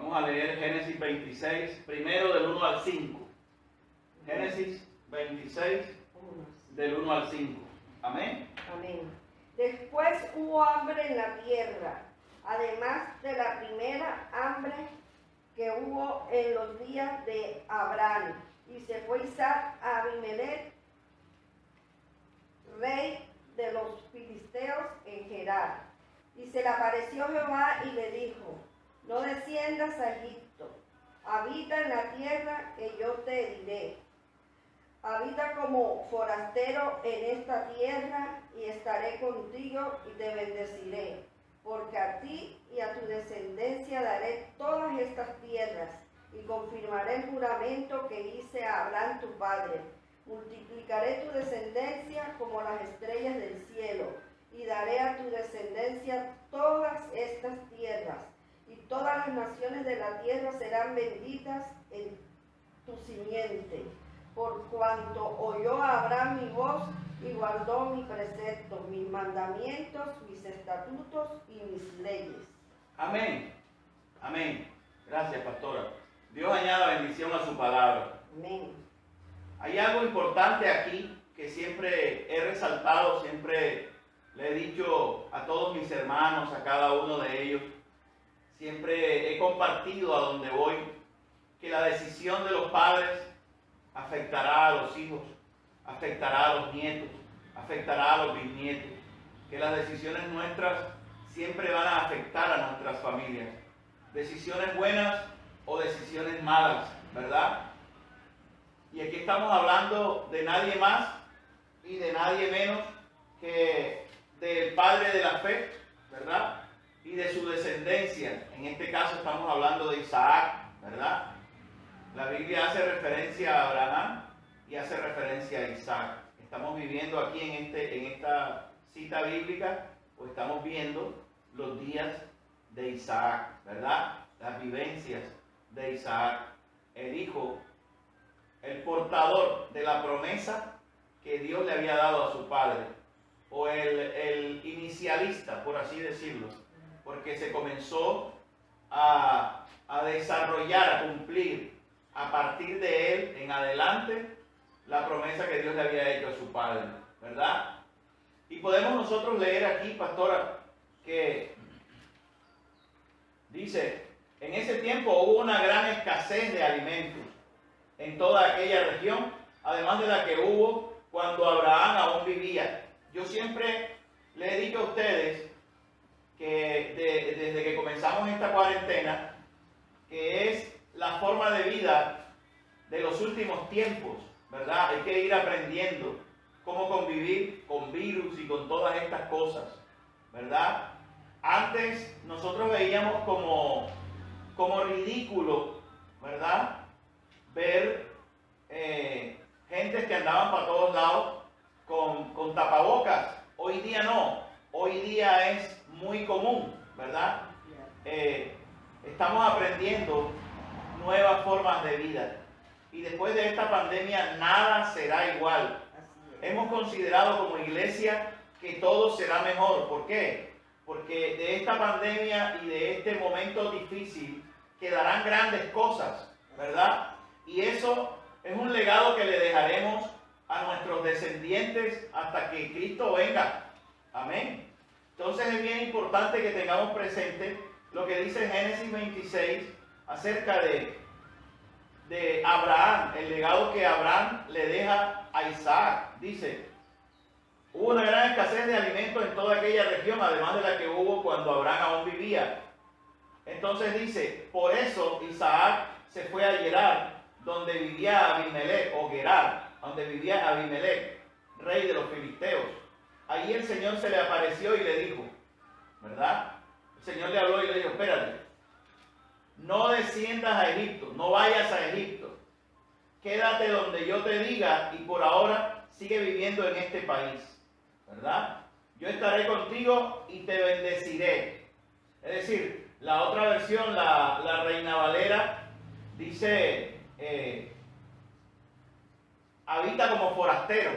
Vamos a leer Génesis 26, primero del 1 al 5. Génesis 26, del 1 al 5. Amén. Amén. Después hubo hambre en la tierra, además de la primera hambre que hubo en los días de Abraham. Y se fue Isaac a Abimelech, rey de los filisteos en Gerar. Y se le apareció Jehová y le dijo: no desciendas a Egipto, habita en la tierra que yo te diré. Habita como forastero en esta tierra y estaré contigo y te bendeciré, porque a ti y a tu descendencia daré todas estas tierras y confirmaré el juramento que hice a Abraham tu padre. Multiplicaré tu descendencia como las estrellas del cielo y daré a tu descendencia todas estas tierras, y todas las naciones de la tierra serán benditas en tu simiente, por cuanto oyó a Abraham mi voz y guardó mis preceptos, mis mandamientos, mis estatutos y mis leyes. Amén. Amén. Gracias, pastora. Dios añada bendición a su palabra. Amén. Hay algo importante aquí que siempre he resaltado, siempre le he dicho a todos mis hermanos, a cada uno de ellos, siempre he compartido a donde voy, que la decisión de los padres afectará a los hijos, afectará a los nietos, afectará a los bisnietos, que las decisiones nuestras siempre van a afectar a nuestras familias, decisiones buenas o decisiones malas, ¿verdad? Y aquí estamos hablando de nadie más y de nadie menos que del padre de la fe, ¿verdad? Y de su descendencia. En este caso estamos hablando de Isaac, ¿verdad? La Biblia hace referencia a Abraham y hace referencia a Isaac. Estamos viviendo aquí en esta cita bíblica, o estamos viendo los días de Isaac, ¿verdad? Las vivencias de Isaac, el hijo, el portador de la promesa que Dios le había dado a su padre, o el inicialista, por así decirlo, porque se comenzó a desarrollar, a cumplir a partir de él en adelante la promesa que Dios le había hecho a su padre, ¿verdad? Y podemos nosotros leer aquí, pastora, que dice: en ese tiempo hubo una gran escasez de alimentos en toda aquella región, además de la que hubo cuando Abraham aún vivía. Yo siempre le he dicho a ustedes que desde que comenzamos esta cuarentena, que es la forma de vida de los últimos tiempos, ¿verdad? Hay que ir aprendiendo cómo convivir con virus y con todas estas cosas, ¿verdad? Antes nosotros veíamos como ridículo, ¿verdad? Ver gentes que andaban para todos lados con tapabocas. Hoy día no, hoy día es muy común, ¿verdad? Estamos aprendiendo nuevas formas de vida. Y después de esta pandemia nada será igual. Hemos considerado como iglesia que todo será mejor. ¿Por qué? Porque de esta pandemia y de este momento difícil quedarán grandes cosas, ¿verdad? Y eso es un legado que le dejaremos a nuestros descendientes hasta que Cristo venga. Amén. Entonces es bien importante que tengamos presente lo que dice Génesis 26 acerca de Abraham, el legado que Abraham le deja a Isaac. Dice: hubo una gran escasez de alimentos en toda aquella región, además de la que hubo cuando Abraham aún vivía. Entonces dice: por eso Isaac se fue a Gerar, donde vivía Abimelech, o Gerar, donde vivía Abimelech, rey de los filisteos. Allí el Señor se le apareció y le dijo, ¿verdad? El Señor le habló y le dijo: espérate, no desciendas a Egipto, no vayas a Egipto. Quédate donde yo te diga y por ahora sigue viviendo en este país, ¿verdad? Yo estaré contigo y te bendeciré. Es decir, la otra versión, la Reina Valera, dice, habita como forastero,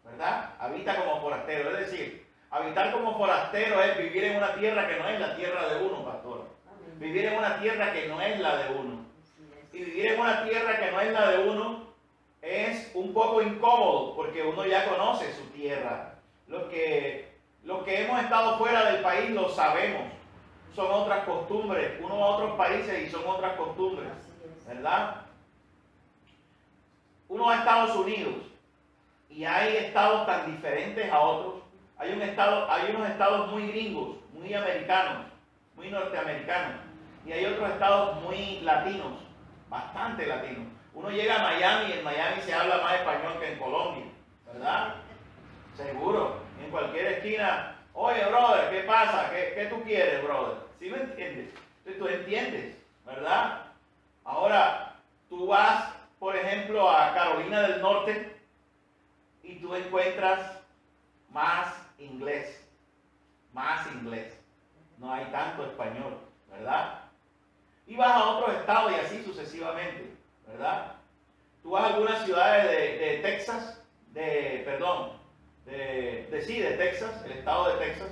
¿verdad? Habita como forastero. Es decir, habitar como forastero es vivir en una tierra que no es la tierra de uno, pastor. vivir en una tierra que no es la de uno. Y vivir en una tierra que no es la de uno es un poco incómodo, porque uno ya conoce su tierra. Los que hemos estado fuera del país lo sabemos. Son otras costumbres. Uno va a otros países y son otras costumbres, ¿verdad? Uno va a Estados Unidos y hay estados tan diferentes a otros. Hay unos estados muy gringos, muy americanos, muy norteamericanos, y hay otros estados muy latinos, bastante latinos. Uno llega a Miami y en Miami se habla más español que en Colombia, ¿verdad? Seguro. En cualquier esquina, oye, brother, ¿qué pasa? ¿Qué tú quieres, brother? ¿Sí me entiendes? Tú entiendes, ¿verdad? Ahora, tú vas, por ejemplo, a Carolina del Norte y tú encuentras más inglés. No hay tanto español, ¿verdad? Y vas a otros estados y así sucesivamente, ¿verdad? Tú vas a algunas ciudades de Texas, de Texas, el estado de Texas,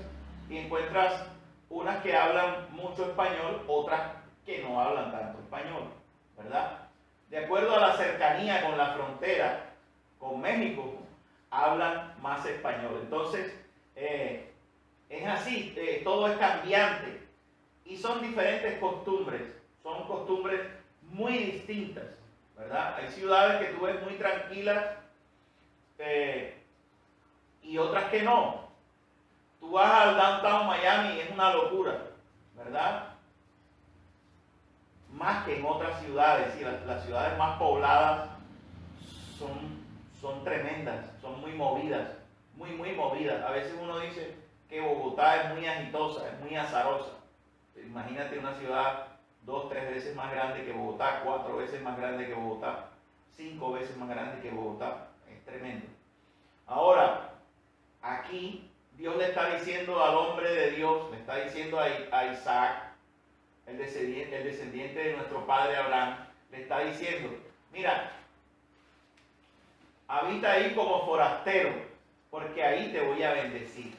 y encuentras unas que hablan mucho español, otras que no hablan tanto español, ¿verdad? De acuerdo a la cercanía con la frontera, con México, hablan más español. Entonces, es así, todo es cambiante y son diferentes costumbres, son costumbres muy distintas, ¿verdad? Hay ciudades que tú ves muy tranquilas y otras que no. Tú vas al downtown Miami y es una locura, ¿verdad? Más que en otras ciudades, sí, las ciudades más pobladas son tremendas, son muy movidas, muy movidas. A veces uno dice que Bogotá es muy agitosa, es muy azarosa. Imagínate una ciudad 2, 3 veces más grande que Bogotá, 4 veces más grande que Bogotá, 5 veces más grande que Bogotá. Es tremendo. Ahora, aquí Dios le está diciendo al hombre de Dios, le está diciendo a Isaac, el descendiente de nuestro padre Abraham, le está diciendo, mira, habita ahí como forastero, porque ahí te voy a bendecir.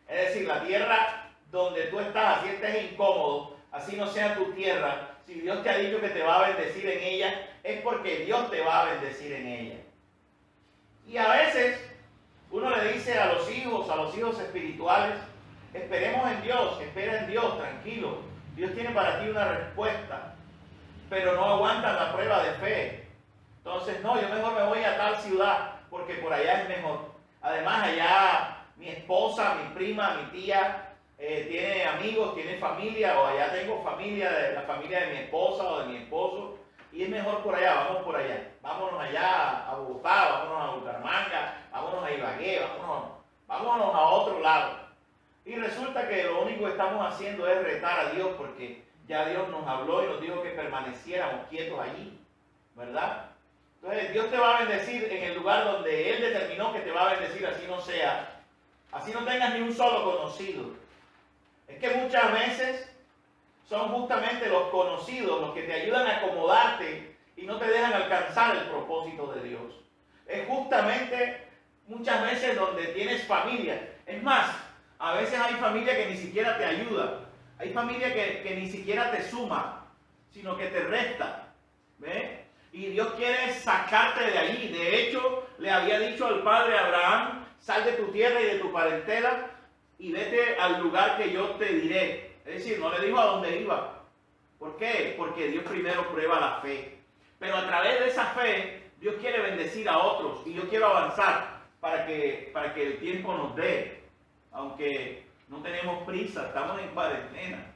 Es decir, la tierra donde tú estás, así estés incómodo, así no sea tu tierra, si Dios te ha dicho que te va a bendecir en ella, es porque Dios te va a bendecir en ella. Y a veces uno le dice a los hijos espirituales, esperemos en Dios, espera en Dios, tranquilo. Dios tiene para ti una respuesta, pero no aguantan la prueba de fe. Entonces, no, yo mejor me voy a tal ciudad, porque por allá es mejor. Además, allá mi esposa, mi prima, mi tía, tiene amigos, tiene familia, o allá tengo familia, la familia de mi esposa o de mi esposo, y es mejor por allá, vamos por allá. Vámonos allá a Bogotá, vámonos a Bucaramanga, vámonos a Ibagué, vámonos a otro lado. Y resulta que lo único que estamos haciendo es retar a Dios, porque ya Dios nos habló y nos dijo que permaneciéramos quietos allí, ¿verdad? Entonces Dios te va a bendecir en el lugar donde Él determinó que te va a bendecir, así no sea, así no tengas ni un solo conocido. Es que muchas veces son justamente los conocidos los que te ayudan a acomodarte y no te dejan alcanzar el propósito de Dios. Es justamente muchas veces donde tienes familia. Es más, a veces hay familia que ni siquiera te ayuda. Hay familia que ni siquiera te suma, sino que te resta. ¿Ve? Y Dios quiere sacarte de allí. De hecho, le había dicho al padre Abraham, sal de tu tierra y de tu parentela y vete al lugar que yo te diré. Es decir, no le dijo a dónde iba. ¿Por qué? Porque Dios primero prueba la fe. Pero a través de esa fe, Dios quiere bendecir a otros. Y yo quiero avanzar para que el tiempo nos dé. Aunque no tenemos prisa, estamos en cuarentena,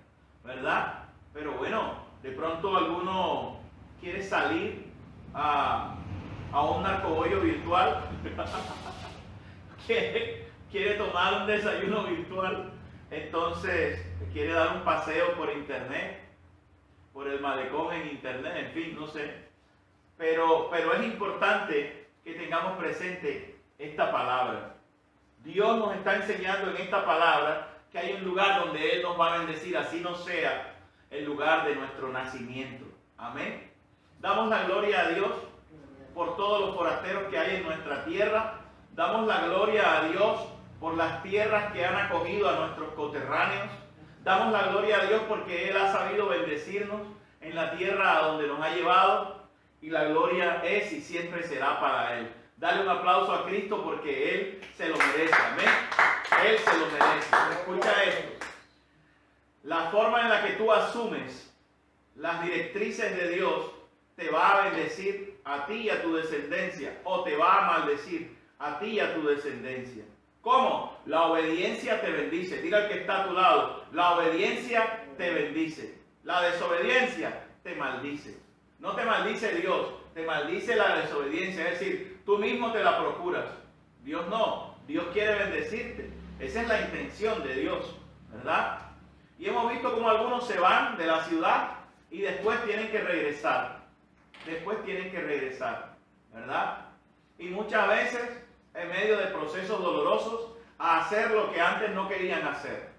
¿verdad? Pero bueno, de pronto alguno quiere salir a un narcobollo virtual, quiere tomar un desayuno virtual, entonces quiere dar un paseo por internet, por el malecón en internet, en fin, no sé. Pero es importante que tengamos presente esta palabra. Dios nos está enseñando en esta palabra que hay un lugar donde Él nos va a bendecir, así no sea el lugar de nuestro nacimiento. Amén. Damos la gloria a Dios por todos los forasteros que hay en nuestra tierra. Damos la gloria a Dios por las tierras que han acogido a nuestros coterráneos. Damos la gloria a Dios porque Él ha sabido bendecirnos en la tierra a donde nos ha llevado, y la gloria es y siempre será para Él. Dale un aplauso a Cristo porque Él se lo merece. Amén. Él se lo merece. Escucha esto. La forma en la que tú asumes las directrices de Dios te va a bendecir a ti y a tu descendencia, o te va a maldecir a ti y a tu descendencia. ¿Cómo? La obediencia te bendice. Diga al que está a tu lado, la obediencia te bendice. La desobediencia te maldice. No te maldice Dios, te maldice la desobediencia. Es decir, tú mismo te la procuras. Dios no. Dios quiere bendecirte. Esa es la intención de Dios, ¿verdad? Y hemos visto cómo algunos se van de la ciudad y después tienen que regresar. Después tienen que regresar, ¿verdad? Y muchas veces, en medio de procesos dolorosos, a hacer lo que antes no querían hacer.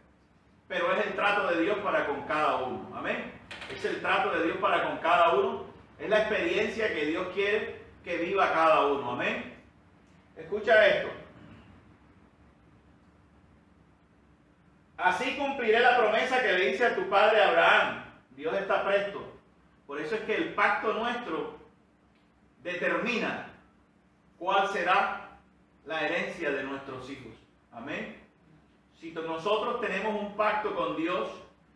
Pero es el trato de Dios para con cada uno. Amén. Es el trato de Dios para con cada uno. Es la experiencia que Dios quiere que viva cada uno. Amén. Escucha esto. Así cumpliré la promesa que le hice a tu padre Abraham. Dios está presto. Por eso es que el pacto nuestro determina cuál será la herencia de nuestros hijos. Amén. Si nosotros tenemos un pacto con Dios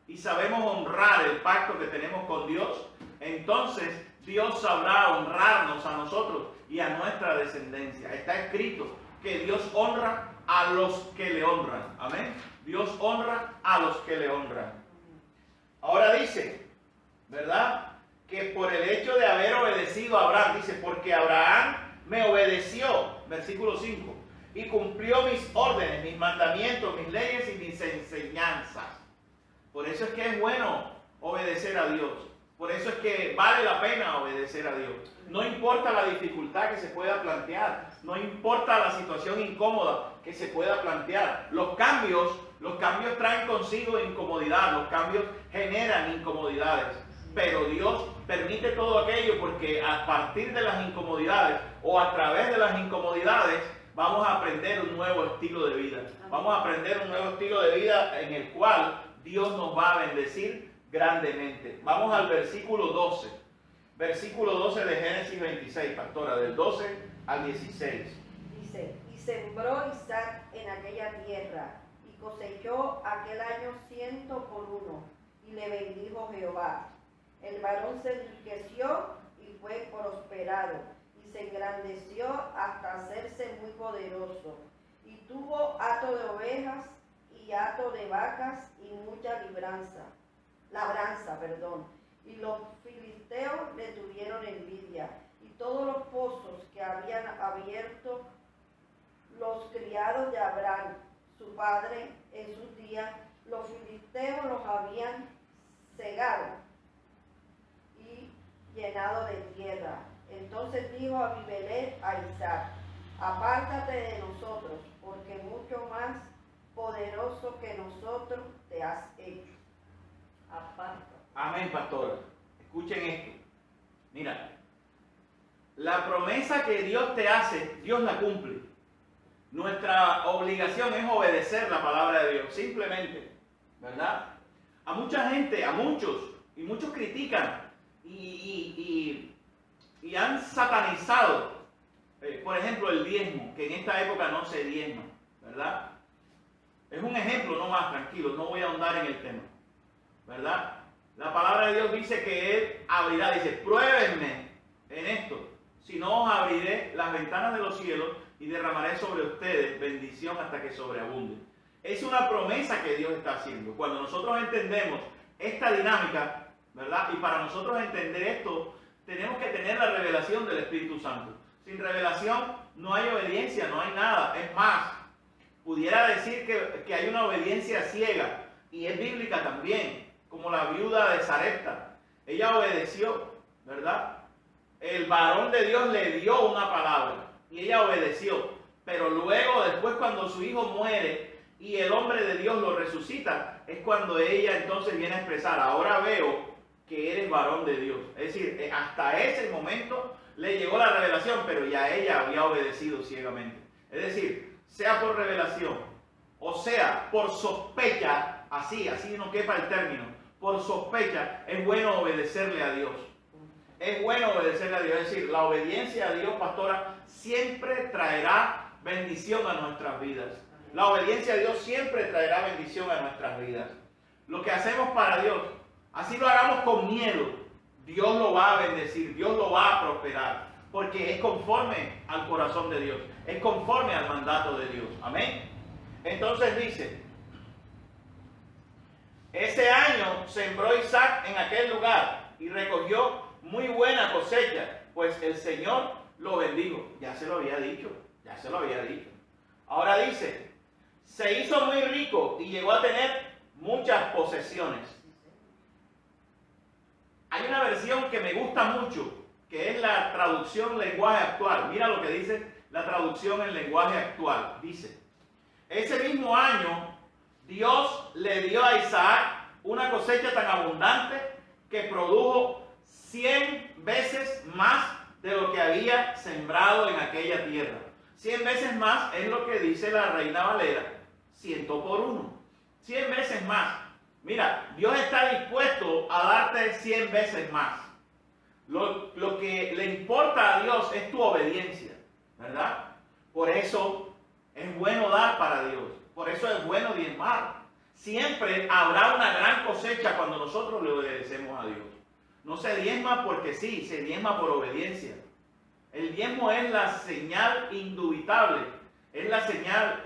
y sabemos honrar el pacto que tenemos con Dios, entonces Dios sabrá honrarnos a nosotros y a nuestra descendencia. Está escrito que Dios honra a los que le honran. Amén. Dios honra a los que le honran. Ahora dice, ¿verdad?, que por el hecho de haber obedecido a Abraham, dice, porque Abraham me obedeció, versículo 5, y cumplió mis órdenes, mis mandamientos, mis leyes y mis enseñanzas. Por eso es que es bueno obedecer a Dios. Por eso es que vale la pena obedecer a Dios. No importa la dificultad que se pueda plantear, no importa la situación incómoda que se pueda plantear. Los cambios traen consigo incomodidad, los cambios generan incomodidades. Pero Dios permite todo aquello porque a partir de las incomodidades o a través de las incomodidades vamos a aprender un nuevo estilo de vida. Vamos a aprender un nuevo estilo de vida en el cual Dios nos va a bendecir grandemente. Vamos al versículo 12. Versículo 12 de Génesis 26, pastora, del 12 al 16. Dice, y sembró Isaac en aquella tierra, y cosechó aquel año 100 por 1, y le bendijo Jehová. El varón se enriqueció y fue prosperado, y se engrandeció hasta hacerse muy poderoso, y tuvo hato de ovejas y hato de vacas y mucha labranza, y los filisteos le tuvieron envidia, y todos los pozos que habían abierto los criados de Abraham, su padre, en sus días, los filisteos los habían cegado y llenado de tierra. Entonces dijo Abimelech a Isaac, apártate de nosotros, porque mucho más poderoso que nosotros te has hecho. Apártate. Amén, pastora. Escuchen esto. Mira, la promesa que Dios te hace, Dios la cumple. Nuestra obligación es obedecer la palabra de Dios, simplemente, ¿verdad? A mucha gente, a muchos, y muchos critican y han satanizado, por ejemplo, el diezmo, que en esta época no se diezma, ¿verdad? Es un ejemplo, no más, tranquilo, no voy a ahondar en el tema, ¿verdad? La palabra de Dios dice que Él abrirá, dice, pruébenme en esto, si no os abriré las ventanas de los cielos y derramaré sobre ustedes bendición hasta que sobreabunde. Es una promesa que Dios está haciendo. Cuando nosotros entendemos esta dinámica, ¿verdad? Y para nosotros entender esto, tenemos que tener la revelación del Espíritu Santo. Sin revelación no hay obediencia, no hay nada. Es más, pudiera decir que hay una obediencia ciega, y es bíblica también, como la viuda de Sarepta. Ella obedeció, ¿verdad? El varón de Dios le dio una palabra y ella obedeció. Pero luego, después, cuando su hijo muere y el hombre de Dios lo resucita, es cuando ella entonces viene a expresar, ahora veo que eres varón de Dios. Es decir, hasta ese momento le llegó la revelación, pero ya ella había obedecido ciegamente. Es decir, sea por revelación o sea por sospecha, así no quepa el término, por sospecha, es bueno obedecerle a Dios. Es bueno obedecerle a Dios. Es decir, la obediencia a Dios, pastora, siempre traerá bendición a nuestras vidas. La obediencia a Dios siempre traerá bendición a nuestras vidas. Lo que hacemos para Dios, así lo hagamos con miedo, Dios lo va a bendecir, Dios lo va a prosperar, porque es conforme al corazón de Dios, es conforme al mandato de Dios. Amén. Entonces dice, ese año sembró Isaac en aquel lugar y recogió muy buena cosecha, pues el Señor lo bendijo. Ya se lo había dicho, ya se lo había dicho. Ahora dice, se hizo muy rico y llegó a tener muchas posesiones. Hay una versión que me gusta mucho, que es la traducción lenguaje actual. Mira lo que dice la traducción en lenguaje actual. Dice, ese mismo año Dios le dio a Isaac una cosecha tan abundante que produjo 100 veces más de lo que había sembrado en aquella tierra. 100 veces más es lo que dice la Reina Valera, 100 por 1. 100 veces más. Mira, Dios está dispuesto a darte 100 veces más. Lo que le importa a Dios es tu obediencia, ¿verdad? Por eso es bueno dar para Dios. Por eso es bueno diezmar. Siempre habrá una gran cosecha cuando nosotros le obedecemos a Dios. No se diezma porque sí, se diezma por obediencia. El diezmo es la señal indubitable, es la señal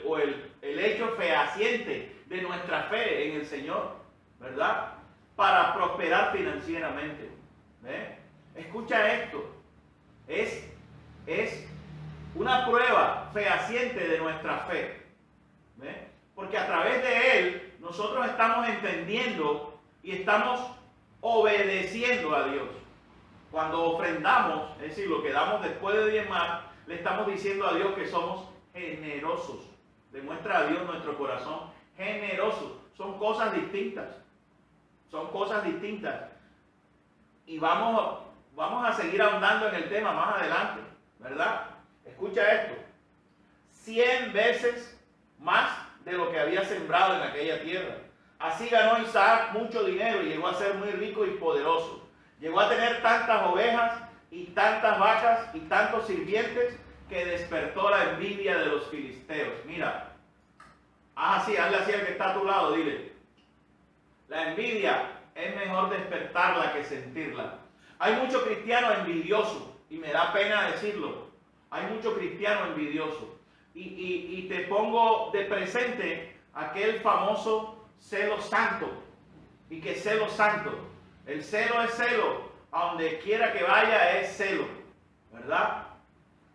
o el hecho fehaciente de nuestra fe en el Señor, ¿verdad? Para prosperar financieramente. ¿Ve? Escucha esto, es una prueba fehaciente de nuestra fe. ¿Ve? Porque a través de él nosotros estamos entendiendo y estamos obedeciendo a Dios. Cuando ofrendamos, es decir, lo que damos después de diezmar, le estamos diciendo a Dios que somos generosos. Demuestra a Dios nuestro corazón generoso. Son cosas distintas. Son cosas distintas. Y vamos a seguir ahondando en el tema más adelante, ¿verdad? Escucha esto. 100 veces más de lo que había sembrado en aquella tierra. Así ganó Isaac mucho dinero y llegó a ser muy rico y poderoso. Llegó a tener tantas ovejas y tantas vacas y tantos sirvientes que despertó la envidia de los filisteos. Mira, hazle así al que está a tu lado, dile. La envidia es mejor despertarla que sentirla. Hay mucho cristiano envidioso, y me da pena decirlo. Hay mucho cristiano envidioso. Y te pongo de presente aquel famoso celo santo. ¿Y qué celo santo? El celo es celo. A donde quiera que vaya es celo. ¿Verdad?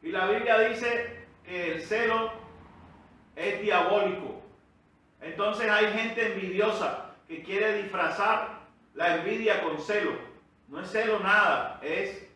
Y la Biblia dice que el celo es diabólico. Entonces hay gente envidiosa que quiere disfrazar la envidia con celo. No es celo nada, es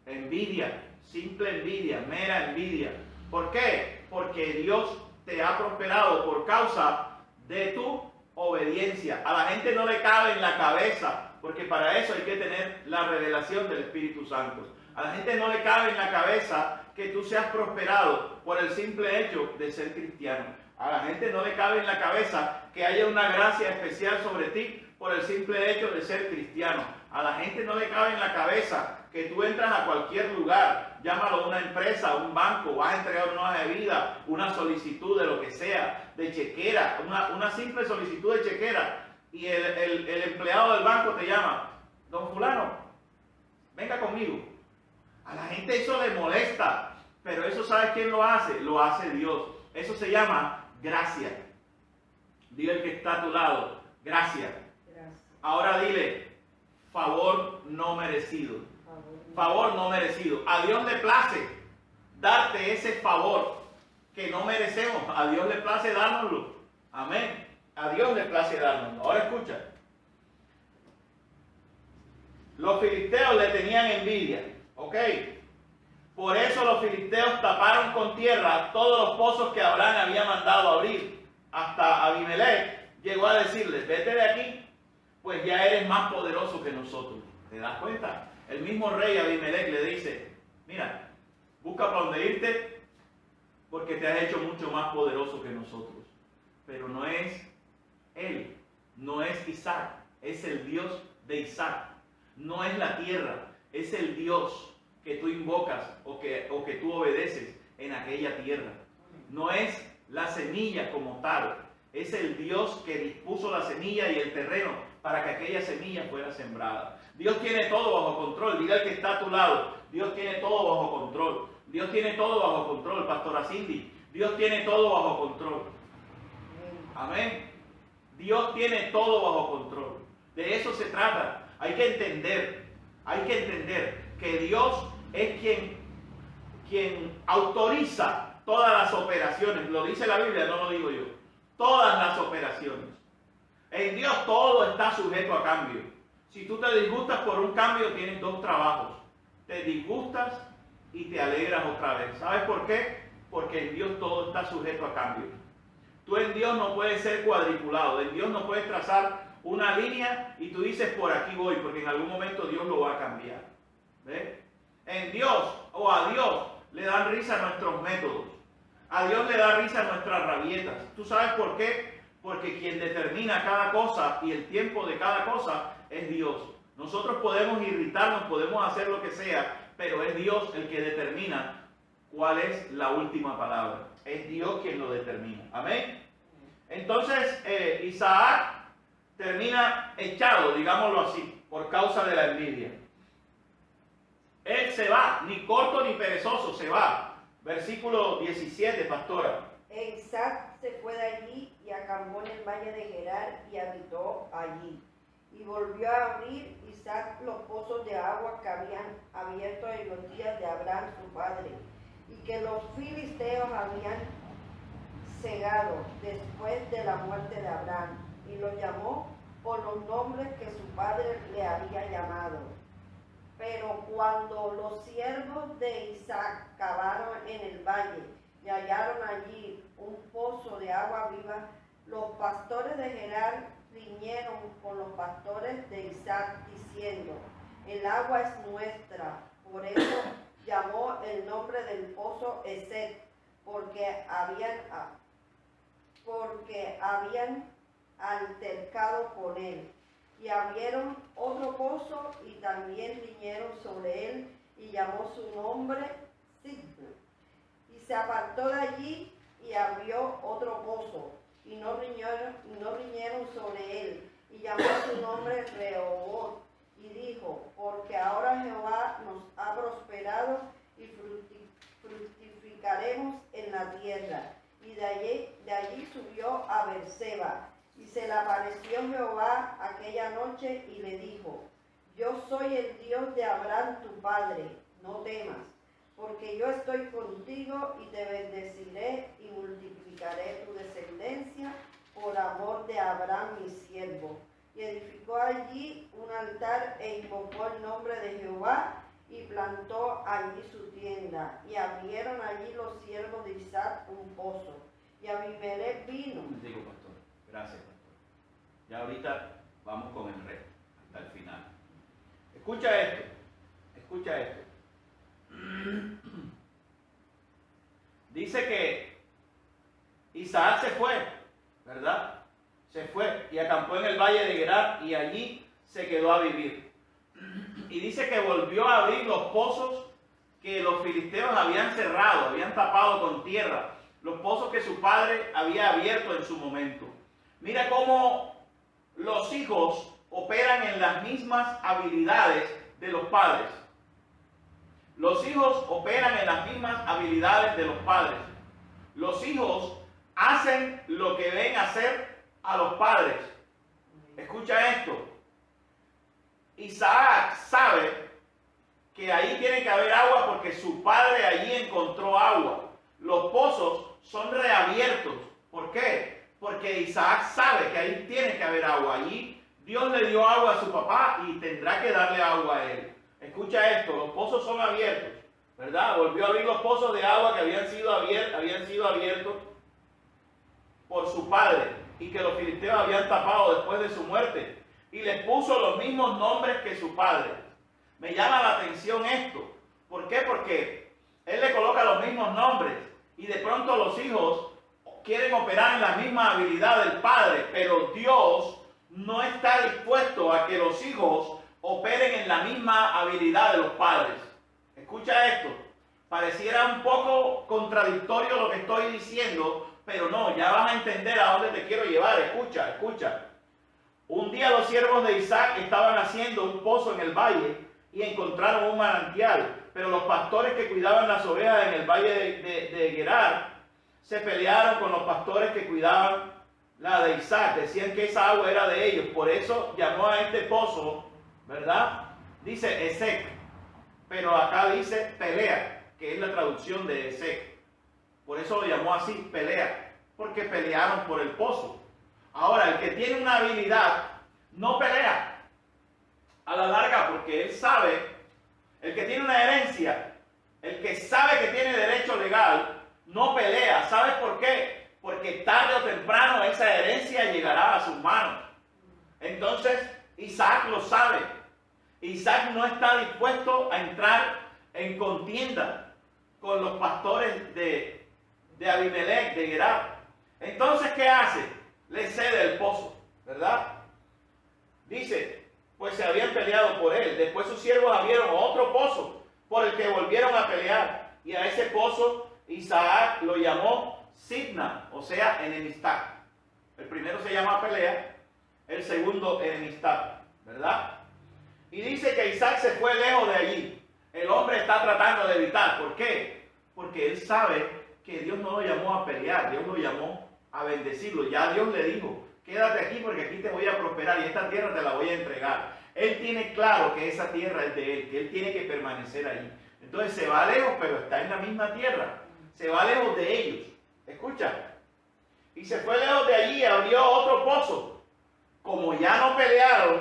envidia, simple envidia, mera envidia. ¿Por qué? Porque Dios te ha prosperado por causa de tu obediencia. A la gente no le cabe en la cabeza, porque para eso hay que tener la revelación del Espíritu Santo. A la gente no le cabe en la cabeza que tú seas prosperado por el simple hecho de ser cristiano. A la gente no le cabe en la cabeza que haya una gracia especial sobre ti por el simple hecho de ser cristiano. A la gente no le cabe en la cabeza que tú entras a cualquier lugar, llámalo una empresa, un banco, vas a entregar una hoja de vida, una solicitud de lo que sea, de chequera, una simple solicitud de chequera, y el empleado del banco te llama, don fulano, venga conmigo. A la gente eso le molesta, pero eso ¿sabes quién lo hace? Lo hace Dios. Eso se llama gracia. Dile al que está a tu lado, gracia. Ahora dile, favor no merecido. Favor no merecido. A Dios le place darte ese favor que no merecemos. A Dios le place dárnoslo. Amén. A Dios le place dárnoslo. Ahora escucha. Los filisteos le tenían envidia. ¿Ok? Por eso los filisteos taparon con tierra todos los pozos que Abraham había mandado abrir. Hasta Abimelech llegó a decirles, vete de aquí, pues ya eres más poderoso que nosotros. ¿Te das cuenta? El mismo rey Abimelech le dice, mira, busca para dónde irte, porque te has hecho mucho más poderoso que nosotros. Pero no es Isaac, es el Dios de Isaac. No es la tierra, es el Dios que tú invocas o que tú obedeces en aquella tierra. No es la semilla como tal, es el Dios que dispuso la semilla y el terreno para que aquella semilla fuera sembrada. Dios tiene todo bajo control. Diga el que está a tu lado, Dios tiene todo bajo control. Dios tiene todo bajo control, Pastora Cindy. Dios tiene todo bajo control. Amén. Dios tiene todo bajo control. De eso se trata. Hay que entender que Dios es quien autoriza todas las operaciones. Lo dice la Biblia, no lo digo yo. Todas las operaciones. En Dios todo está sujeto a cambio. Si tú te disgustas por un cambio, tienes dos trabajos. Te disgustas y te alegras otra vez. ¿Sabes por qué? Porque en Dios todo está sujeto a cambio. Tú en Dios no puedes ser cuadriculado. En Dios no puedes trazar una línea y tú dices por aquí voy, porque en algún momento Dios lo va a cambiar. ¿Ves? En Dios o a Dios le dan risa nuestros métodos. A Dios le da risa nuestras rabietas. ¿Tú sabes por qué? Porque quien determina cada cosa y el tiempo de cada cosa es Dios. Nosotros podemos irritarnos, podemos hacer lo que sea, pero es Dios el que determina cuál es la última palabra. Es Dios quien lo determina. Amén. Entonces Isaac termina echado, digámoslo así, por causa de la envidia. Él se va, ni corto ni perezoso, se va. Versículo 17, pastora. Isaac se fue de allí y acampó en el valle de Gerar y habitó allí. Y volvió a abrir Isaac los pozos de agua que habían abierto en los días de Abraham su padre, y que los filisteos habían cegado después de la muerte de Abraham, y los llamó por los nombres que su padre le había llamado. Pero cuando los siervos de Isaac cavaron en el valle y hallaron allí un pozo de agua viva, los pastores de Gerar riñeron con los pastores de Isaac, diciendo: el agua es nuestra. Por eso llamó el nombre del pozo Esek, porque habían altercado con él. Y abrieron otro pozo y también riñeron sobre él, y llamó su nombre Sidbu. Y se apartó de allí y abrió otro pozo, y no riñeron sobre él, y llamó su nombre Rehoboth, y dijo: porque ahora Jehová nos ha prosperado y fructificaremos en la tierra. Y de allí subió a Beerseba. Y se le apareció Jehová aquella noche y le dijo: yo soy el Dios de Abraham tu padre, no temas, porque yo estoy contigo y te bendeciré y multiplicaré tu descendencia por amor de Abraham mi siervo. Y edificó allí un altar e invocó el nombre de Jehová y plantó allí su tienda. Y abrieron allí los siervos de Isaac un pozo. Y Abimelech vino. Digo, pastor, gracias, pastor. Ya ahorita vamos con el resto, hasta el final. Escucha esto, escucha esto. Dice que Isaac se fue, ¿verdad? Se fue y acampó en el valle de Gerar y allí se quedó a vivir. Y dice que volvió a abrir los pozos que los filisteos habían cerrado, habían tapado con tierra, los pozos que su padre había abierto en su momento. Mira cómo los hijos operan en las mismas habilidades de los padres. Los hijos operan en las mismas habilidades de los padres. Los hijos hacen lo que ven hacer a los padres. Escucha esto. Isaac sabe que ahí tiene que haber agua porque su padre allí encontró agua. Los pozos son reabiertos. ¿Por qué? Porque Isaac sabe que ahí tiene que haber agua. Allí Dios le dio agua a su papá y tendrá que darle agua a él. Escucha esto, los pozos son abiertos, ¿verdad? Volvió a abrir los pozos de agua que habían sido abiertos por su padre y que los filisteos habían tapado después de su muerte. Y les puso los mismos nombres que su padre. Me llama la atención esto. ¿Por qué? Porque él le coloca los mismos nombres y de pronto los hijos quieren operar en la misma habilidad del padre, pero Dios no está dispuesto a que los hijos operen en la misma habilidad de los padres. Escucha esto. Pareciera un poco contradictorio lo que estoy diciendo, pero no, ya vas a entender a dónde te quiero llevar. Escucha, escucha. Un día los siervos de Isaac estaban haciendo un pozo en el valle y encontraron un manantial, pero los pastores que cuidaban las ovejas en el valle de Gerar se pelearon con los pastores que cuidaban la de Isaac. Decían que esa agua era de ellos, por eso llamó a este pozo, ¿verdad? Dice Esek, pero acá dice pelea, que es la traducción de Esek. Por eso lo llamó así, pelea, porque pelearon por el pozo. Ahora, el que tiene una habilidad no pelea a la larga, porque él sabe, el que tiene una herencia, el que sabe que tiene derecho legal, no pelea. ¿Sabes por qué? Porque tarde o temprano esa herencia llegará a sus manos. Entonces, Isaac lo sabe. Isaac no está dispuesto a entrar en contienda con los pastores de Abimelech, de Gerar. Entonces, ¿qué hace? Le cede el pozo, ¿verdad? Dice, pues se habían peleado por él. Después sus siervos abrieron otro pozo por el que volvieron a pelear. Y a ese pozo Isaac lo llamó Sidna, o sea, enemistad. El primero se llama pelea, el segundo enemistad, ¿verdad? Y dice que Isaac se fue lejos de allí. El hombre está tratando de evitar. ¿Por qué? Porque él sabe que Dios no lo llamó a pelear, Dios lo llamó a bendecirlo. Ya Dios le dijo, quédate aquí porque aquí te voy a prosperar y esta tierra te la voy a entregar. Él tiene claro que esa tierra es de él, que él tiene que permanecer ahí. Entonces se va lejos, pero está en la misma tierra. Se va lejos de ellos. Escucha. Y se fue lejos de allí y abrió otro pozo. Como ya no pelearon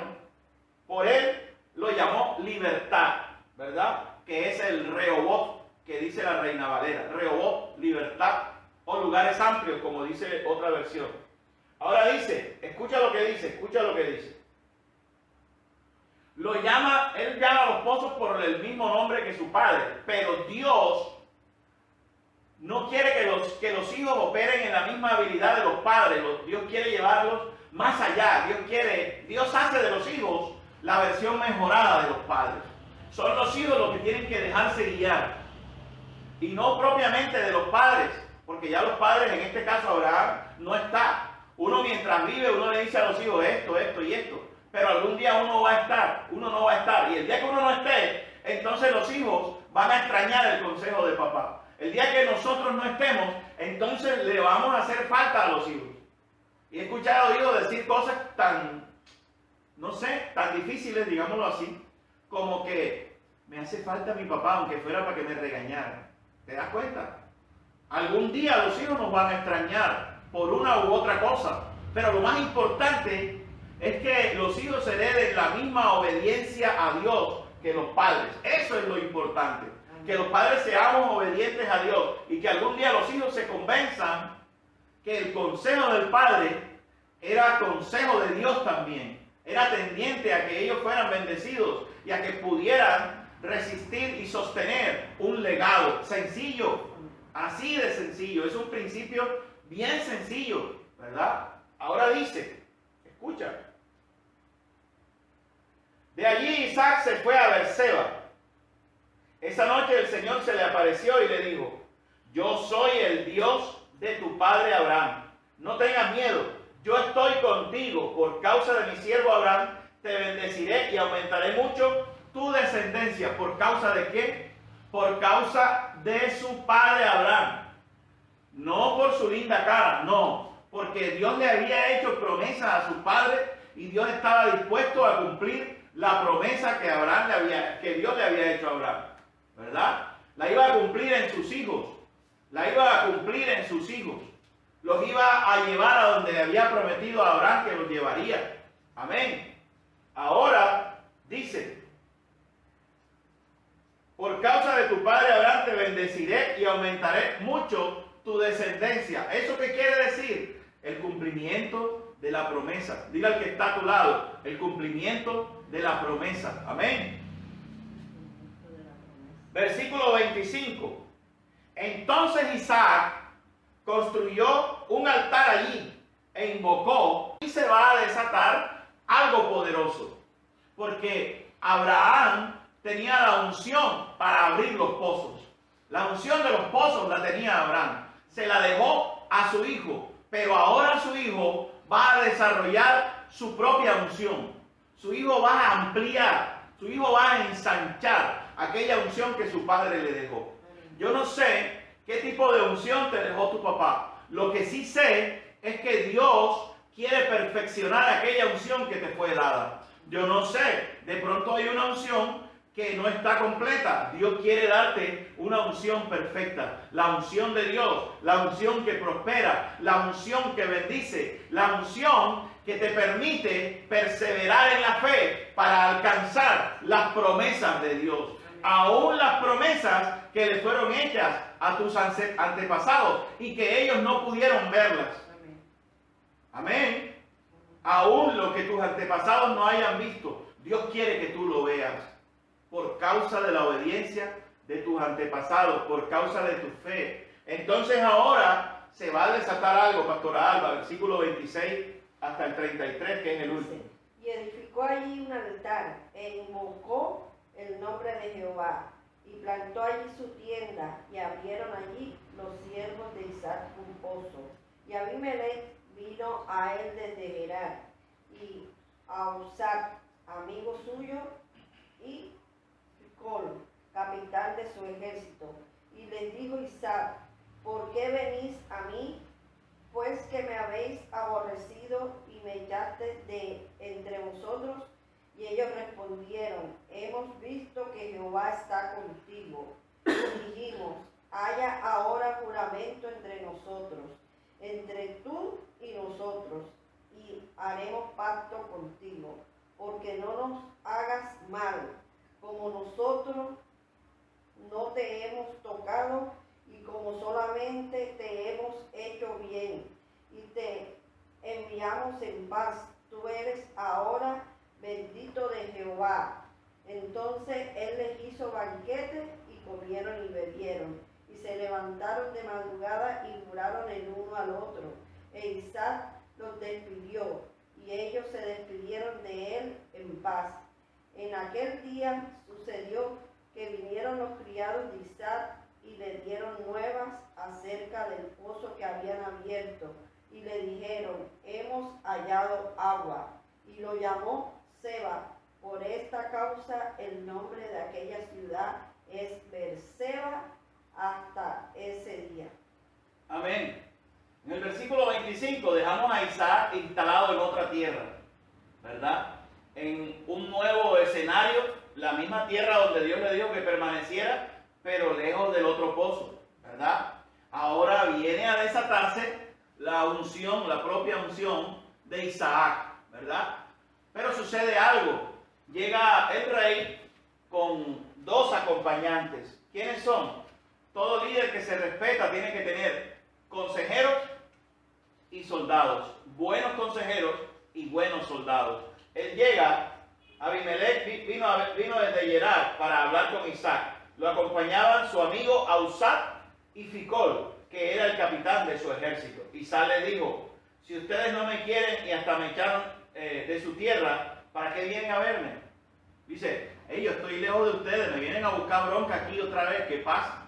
por él, lo llamó libertad, ¿verdad? Que es el Rehobot, que dice la Reina Valera. Rehobot, libertad, o lugares amplios, como dice otra versión. Ahora dice, escucha lo que dice, escucha lo que dice. Él llama a los pozos por el mismo nombre que su padre, pero Dios no quiere que los hijos operen en la misma habilidad de los padres. Dios quiere llevarlos más allá. Dios hace de los hijos la versión mejorada de los padres. Son los hijos los que tienen que dejarse guiar, y no propiamente de los padres, porque ya los padres, en este caso Abraham, no está. Uno mientras vive, uno le dice a los hijos esto, esto y esto, pero algún día uno no va a estar, y el día que uno no esté, entonces los hijos van a extrañar el consejo de papá. El día que nosotros no estemos, entonces le vamos a hacer falta a los hijos. Y he escuchado hijos decir cosas tan difíciles, digámoslo así, como que me hace falta mi papá, aunque fuera para que me regañara. ¿Te das cuenta? Algún día los hijos nos van a extrañar por una u otra cosa, pero lo más importante es que los hijos hereden la misma obediencia a Dios que los padres. Eso es lo importante, que los padres seamos obedientes a Dios y que algún día los hijos se convenzan que el consejo del padre era consejo de Dios también, era tendiente a que ellos fueran bendecidos y a que pudieran resistir y sostener un legado sencillo, así de sencillo. Es un principio bien sencillo, ¿verdad? Ahora dice, escucha, de allí Isaac se fue a Berseba. Esa noche el Señor se le apareció y le dijo, yo soy el Dios de tu padre Abraham, no tengas miedo, yo estoy contigo. Por causa de mi siervo Abraham te bendeciré y aumentaré mucho tu descendencia. ¿Por causa de qué? Por causa de su padre Abraham. No por su linda cara, no, porque Dios le había hecho promesa a su padre y Dios estaba dispuesto a cumplir la promesa que Dios le había hecho a Abraham, ¿verdad? La iba a cumplir en sus hijos, los iba a llevar a donde le había prometido a Abraham que los llevaría. Amén. Ahora dice, por causa de tu padre Abraham te bendeciré y aumentaré mucho tu descendencia. ¿Eso qué quiere decir? El cumplimiento de la promesa. Dile al que está a tu lado, el cumplimiento de la promesa. Amén. Versículo 25. Entonces Isaac construyó un altar allí e invocó, y se va a desatar algo poderoso. Porque Abraham tenía la unción para abrir los pozos. La unción de los pozos la tenía Abraham. Se la dejó a su hijo. Pero ahora su hijo va a desarrollar su propia unción. Su hijo va a ampliar. Su hijo va a ensanchar aquella unción que su padre le dejó. Yo no sé qué tipo de unción te dejó tu papá. Lo que sí sé es que Dios quiere perfeccionar aquella unción que te fue dada. Yo no sé, de pronto hay una unción que no está completa. Dios quiere darte una unción perfecta. La unción de Dios, la unción que prospera, la unción que bendice, la unción que te permite perseverar en la fe para alcanzar las promesas de Dios. Aún las promesas que le fueron hechas a tus antepasados y que ellos no pudieron verlas. Amén. Aún lo que tus antepasados no hayan visto, Dios quiere que tú lo veas. Por causa de la obediencia de tus antepasados, por causa de tu fe. Entonces ahora se va a desatar algo, Pastora Alba, versículo 26 hasta el 33, que es el último. Y edificó allí un altar e invocó el nombre de Jehová, y plantó allí su tienda, y abrieron allí los siervos de Isaac un pozo. Y Abimelech vino a él desde Gerar, y a Usat, amigo suyo, y Ficol, capitán de su ejército. Y les dijo Isaac: ¿por qué venís a mí? Pues que me habéis aborrecido y me echaste de entre vosotros. Y ellos respondieron: hemos visto que Jehová está contigo. Y dijimos: haya ahora juramento entre nosotros, entre tú y nosotros, y haremos pacto contigo, porque no nos hagas mal, como nosotros no te hemos tocado, y como solamente te hemos hecho bien, y te enviamos en paz. Tú eres ahora bendito de Jehová. Entonces él les hizo banquete, y comieron y bebieron, y se levantaron de madrugada y juraron el uno al otro. E Isaac los despidió, y ellos se despidieron de él en paz. En aquel día sucedió que vinieron los criados de Isaac y le dieron nuevas acerca del pozo que habían abierto, y le dijeron: hemos hallado agua. Y lo llamó Seba. Por esta causa el nombre de aquella ciudad es Beerseba hasta ese día. Amén. En el versículo 25 dejamos a Isaac instalado en otra tierra, ¿verdad? En un nuevo escenario, la misma tierra donde Dios le dijo que permaneciera, pero lejos del otro pozo, ¿verdad? Ahora viene a desatarse la unción, la propia unción de Isaac, ¿verdad? Pero sucede algo. Llega el rey con dos acompañantes. ¿Quiénes son? Todo líder que se respeta tiene que tener consejeros y soldados. Buenos consejeros y buenos soldados. Él llega, Abimelech vino desde Gerar para hablar con Isaac. Lo acompañaban su amigo Ausat y Ficol, que era el capitán de su ejército. Isaac les dijo: si ustedes no me quieren y hasta me echaron de su tierra, ¿para qué vienen a verme? Dice: hey, yo estoy lejos de ustedes, me vienen a buscar bronca aquí otra vez, ¿qué pasa?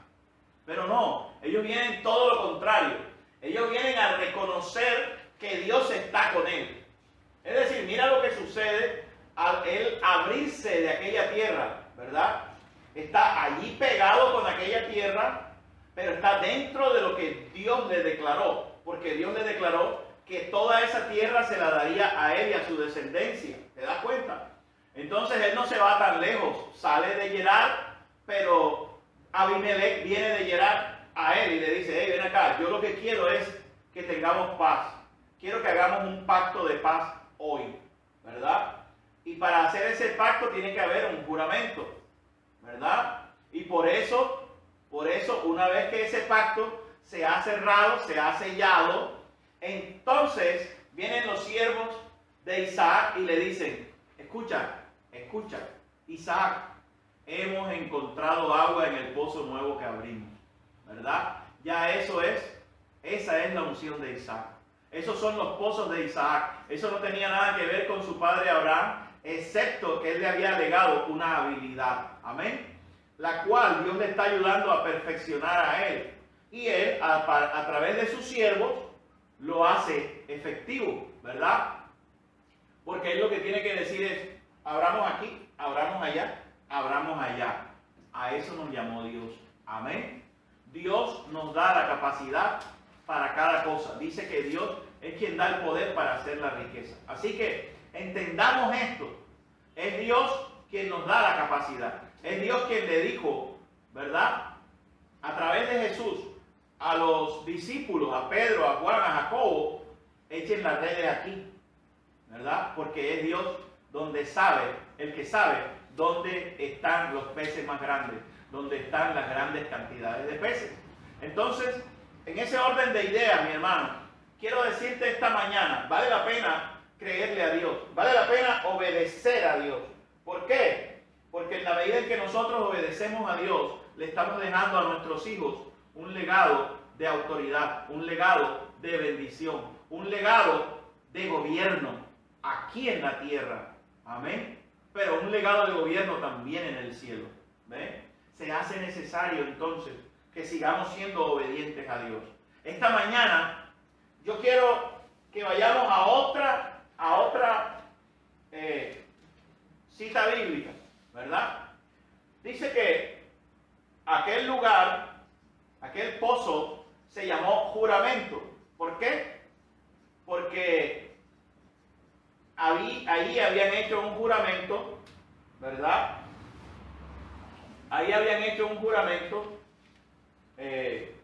Pero no, ellos vienen todo lo contrario. Ellos vienen a reconocer que Dios está con él. Es decir, mira lo que sucede al él abrirse de aquella tierra, ¿verdad? Está allí pegado con aquella tierra, pero está dentro de lo que Dios le declaró, porque Dios le declaró que toda esa tierra se la daría a él y a su descendencia. ¿Te das cuenta? Entonces él no se va tan lejos, sale de Gerar, pero Abimelech viene de Gerar a él y le dice: hey, ven acá, yo lo que quiero es que tengamos paz. Quiero que hagamos un pacto de paz hoy, ¿verdad? Y para hacer ese pacto tiene que haber un juramento, ¿verdad? Y por eso, una vez que ese pacto se ha cerrado, se ha sellado, entonces vienen los siervos de Isaac y le dicen: escucha, Isaac, hemos encontrado agua en el pozo nuevo que abrimos, ¿verdad? Ya esa es la unción de Isaac. Esos son los pozos de Isaac. Eso no tenía nada que ver con su padre Abraham, excepto que él le había legado una habilidad. Amén. La cual Dios le está ayudando a perfeccionar a él. Y él, a través de sus siervos, lo hace efectivo, ¿verdad? Porque él lo que tiene que decir es, abramos aquí, abramos allá, abramos allá. A eso nos llamó Dios. Amén. Dios nos da la capacidad para cada cosa. Dice que Dios es quien da el poder para hacer la riqueza. Así que entendamos esto. Es Dios quien nos da la capacidad. Es Dios quien le dijo, ¿verdad? A través de Jesús, a los discípulos, a Pedro, a Juan, a Jacobo, echen las redes aquí, ¿verdad? Porque es Dios donde sabe, el que sabe dónde están los peces más grandes, dónde están las grandes cantidades de peces. Entonces, en ese orden de ideas, mi hermano, quiero decirte esta mañana, vale la pena creerle a Dios, vale la pena obedecer a Dios. ¿Por qué? Porque en la medida en que nosotros obedecemos a Dios, le estamos dejando a nuestros hijos un legado de autoridad, un legado de bendición, un legado de gobierno aquí en la tierra. Amén. Pero un legado de gobierno también en el cielo. ¿Ve? Se hace necesario entonces que sigamos siendo obedientes a Dios. Esta mañana yo quiero que vayamos a otra cita bíblica, ¿verdad? Dice que aquel lugar, aquel pozo, se llamó juramento. ¿Por qué? Porque ahí habían hecho un juramento, ¿verdad? Ahí habían hecho un juramento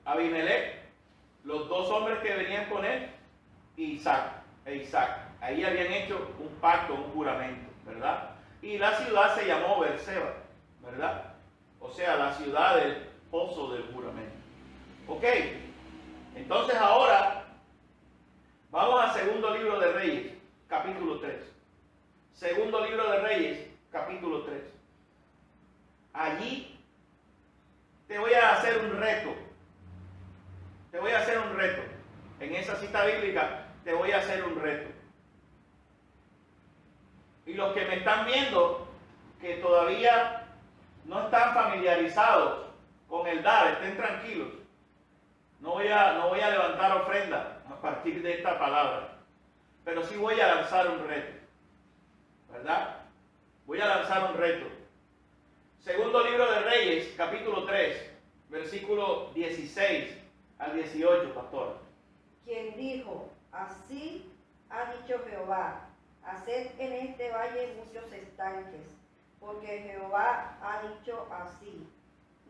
Abimelech, los dos hombres que venían con él, y Isaac. Ahí habían hecho un pacto, un juramento, ¿verdad? Y la ciudad se llamó Beerseba, ¿verdad? O sea, la ciudad del pozo del juramento. Ok, entonces ahora vamos al segundo libro de Reyes, capítulo 3. Segundo libro de Reyes, capítulo 3. Allí te voy a hacer un reto. Te voy a hacer un reto. En esa cita bíblica te voy a hacer un reto. Y los que me están viendo, que todavía no están familiarizados con el dar, estén tranquilos. No voy a levantar ofrenda a partir de esta palabra. Pero sí voy a lanzar un reto. ¿Verdad? Voy a lanzar un reto. Segundo libro de Reyes, capítulo 3, versículo 16 al 18, pastor. Quien dijo, así ha dicho Jehová, haced en este valle muchos estanques, porque Jehová ha dicho así,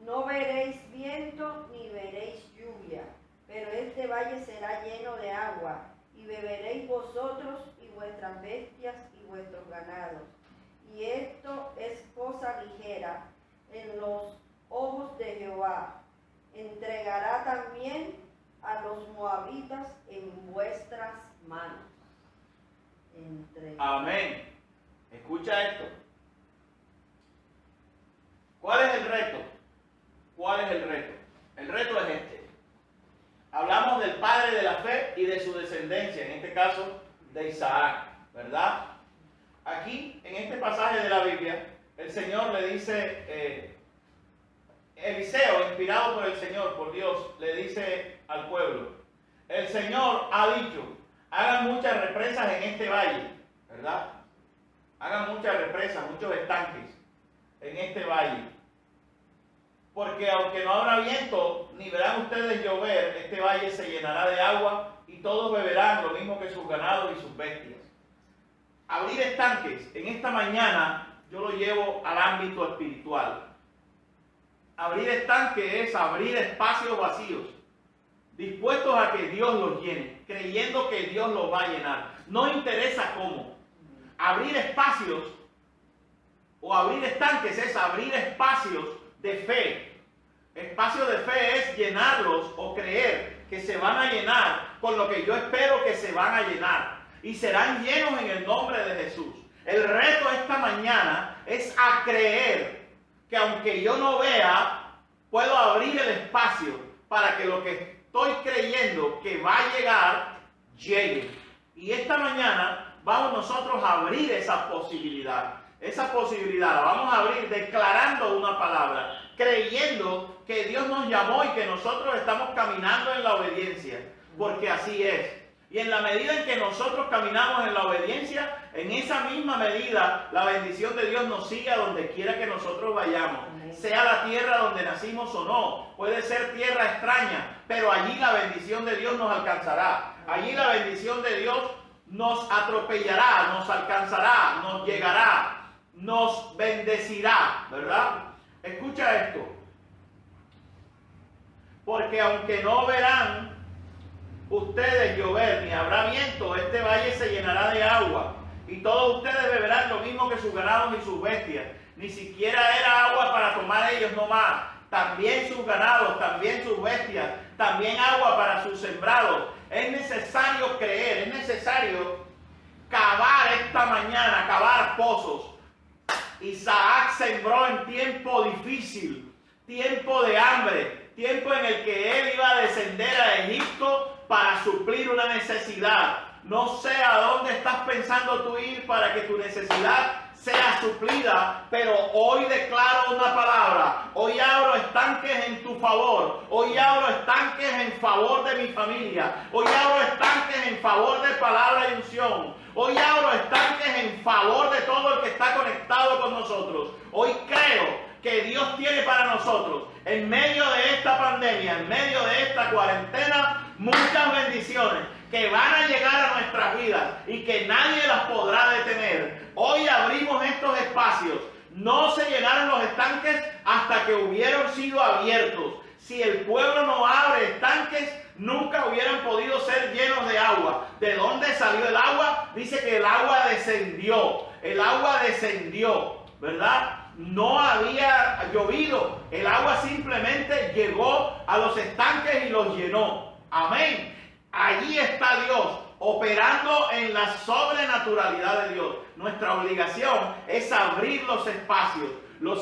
no veréis viento ni veréis lluvia, pero este valle será lleno de agua, y beberéis vosotros y vuestras bestias y vuestros ganados. Y esto es cosa ligera en los ojos de Jehová. Entregará también a los moabitas en vuestras manos. Amén. Escucha esto. ¿Cuál es el reto? ¿Cuál es el reto? El reto es este. Hablamos del padre de la fe y de su descendencia, en este caso de Isaac, ¿verdad? Aquí, en este pasaje de la Biblia, el Señor le dice, Eliseo, inspirado por el Señor, por Dios, le dice al pueblo, el Señor ha dicho, hagan muchas represas en este valle, ¿verdad? Hagan muchas represas, muchos estanques en este valle. Porque aunque no habrá viento, ni verán ustedes llover, este valle se llenará de agua y todos beberán lo mismo que sus ganados y sus bestias. Abrir estanques, en esta mañana yo lo llevo al ámbito espiritual. Abrir estanques es abrir espacios vacíos, dispuestos a que Dios los llene, creyendo que Dios los va a llenar. No interesa cómo. Abrir espacios o abrir estanques es abrir espacios de fe. Espacio de fe es llenarlos o creer que se van a llenar con lo que yo espero que se van a llenar. Y serán llenos en el nombre de Jesús. El reto esta mañana es a creer que aunque yo no vea, puedo abrir el espacio para que lo que estoy creyendo que va a llegar, llegue. Y esta mañana vamos nosotros a abrir esa posibilidad. Esa posibilidad la vamos a abrir declarando una palabra, creyendo que Dios nos llamó y que nosotros estamos caminando en la obediencia, porque así es. Y en la medida en que nosotros caminamos en la obediencia, en esa misma medida la bendición de Dios nos sigue a donde quiera que nosotros vayamos. Sea la tierra donde nacimos o no, puede ser tierra extraña, pero allí la bendición de Dios nos alcanzará. Allí la bendición de Dios nos atropellará, nos alcanzará, nos llegará, nos bendecirá, ¿verdad? Escucha esto. Porque aunque no verán ustedes llover, ni habrá viento, este valle se llenará de agua, y todos ustedes beberán lo mismo que sus ganados y sus bestias. Ni siquiera era agua para tomar ellos no más, también sus ganados, también sus bestias, también agua para sus sembrados. Es necesario creer, es necesario cavar esta mañana, cavar pozos. Isaac sembró en tiempo difícil, tiempo de hambre, tiempo en el que él iba a descender a Egipto para suplir una necesidad. No sé a dónde estás pensando tú ir para que tu necesidad sea suplida, pero hoy declaro una palabra. Hoy abro estanques en tu favor. Hoy abro estanques en favor de mi familia. Hoy abro estanques en favor de palabra y unción. Hoy abro estanques en favor de todo el que está conectado con nosotros. Hoy creo que Dios tiene para nosotros, en medio de esta pandemia, en medio de esta cuarentena, muchas bendiciones que van a llegar a nuestras vidas y que nadie las podrá detener. Hoy abrimos estos espacios. No se llenaron los estanques hasta que hubieron sido abiertos. Si el pueblo no abre estanques, nunca hubieran podido ser llenos de agua. ¿De dónde salió el agua? Dice que el agua descendió. El agua descendió, ¿verdad? No había llovido. El agua simplemente llegó a los estanques y los llenó. Amén. Allí está Dios operando en la sobrenaturalidad de Dios. Nuestra obligación es abrir los